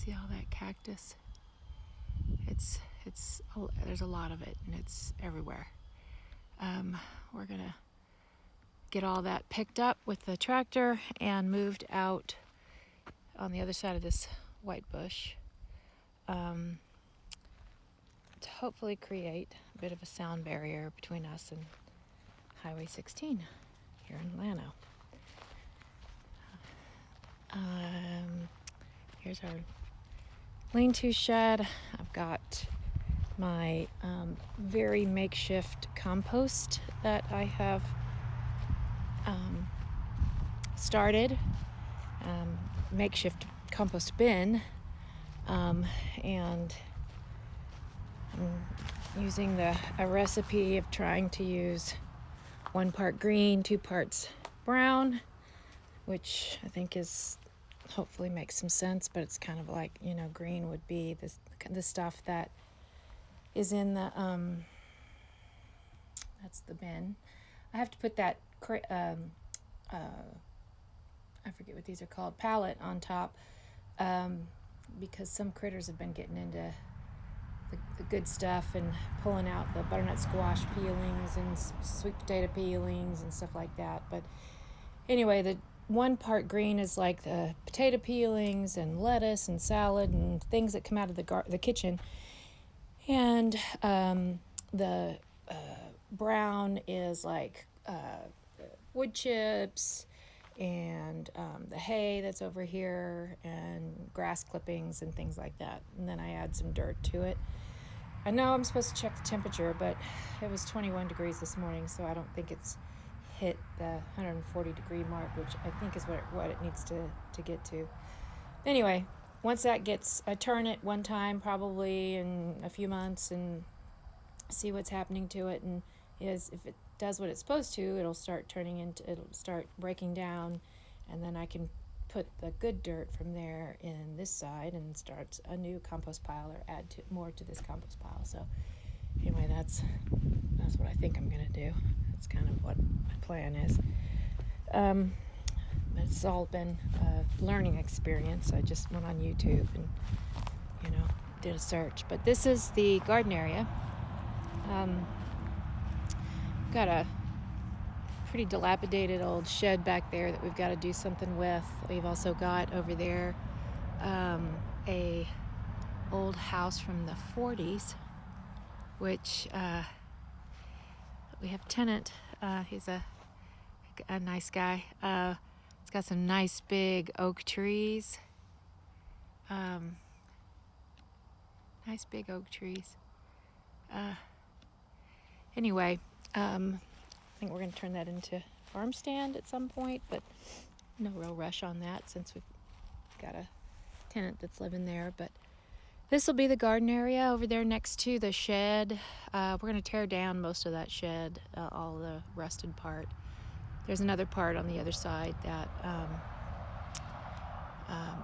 See all that cactus? There's a lot of it, and it's everywhere. We're gonna get all that picked up with the tractor and moved out on the other side of this white bush, to hopefully create a bit of a sound barrier between us and Highway 16 here in Llano. Here's our lean-to shed. I've got my very makeshift compost that I have started, makeshift compost bin, and I'm using a recipe of trying to use 1 part green, 2 parts brown, which I think is hopefully makes some sense, but it's kind of like, green would be the stuff that is in the that's the bin. I have to put that I forget what these are called, pallet on top, because some critters have been getting into the good stuff and pulling out the butternut squash peelings and sweet potato peelings and stuff like that. But anyway, the 1 part green is like the potato peelings and lettuce and salad and things that come out of the kitchen, and the brown is like wood chips and the hay that's over here and grass clippings and things like that. And then I add some dirt to it. I know I'm supposed to check the temperature, but it was 21 degrees this morning, so I don't think it's hit the 140 degree mark, which I think is what it needs to get to. Anyway, once that gets, I turn it 1 time probably in a few months and see what's happening to it, and if it does what it's supposed to, it'll start breaking down, and then I can put the good dirt from there in this side and start a new compost pile or add more to this compost pile. So anyway, that's what I think I'm gonna do. That's kind of what my plan is. It's all been a learning experience. I just went on YouTube and did a search. But this is the garden area. Got a pretty dilapidated old shed back there that we've got to do something with. We've also got over there a old house from the 40s, which we have a tenant. He's a nice guy. It's got some nice big oak trees. Nice big oak trees. Anyway, I think we're going to turn that into farm stand at some point, but no real rush on that since we've got a tenant that's living there. But this will be the garden area over there next to the shed. We're going to tear down most of that shed, all the rusted part. There's another part on the other side that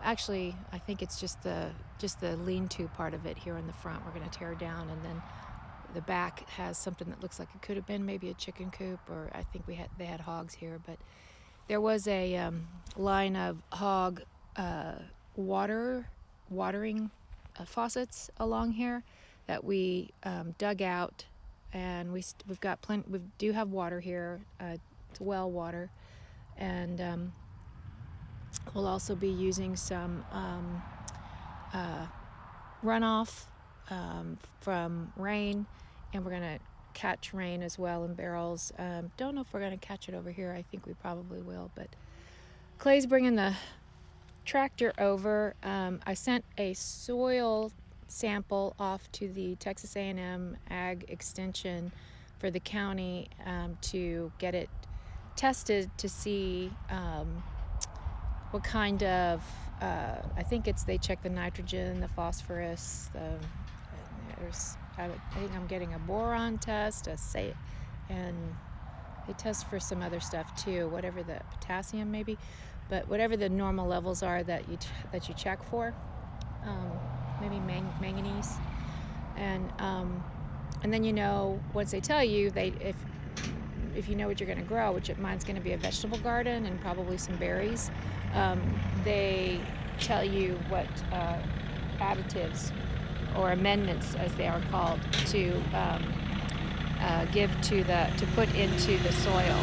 actually I think it's just the lean-to part of it here in the front we're going to tear down, and then the back has something that looks like it could have been maybe a chicken coop, or I think they had hogs here, but there was a line of hog watering faucets along here that we dug out, and we've got plenty. We do have water here. It's well water, and we'll also be using some runoff from rain, and we're going to catch rain as well in barrels. Don't know if we're going to catch it over here. I think we probably will, but Clay's bringing the tractor over. I sent a soil sample off to the Texas A&M Ag Extension for the county to get it tested to see what kind of I think they check the nitrogen, the phosphorus, I think I'm getting a boron test, and they test for some other stuff too, whatever the potassium maybe, but whatever the normal levels are that you check for, maybe manganese, and then once they tell you, if you know what you're going to grow, which mine's going to be a vegetable garden and probably some berries, they tell you what additives or amendments, as they are called, to give to put into the soil.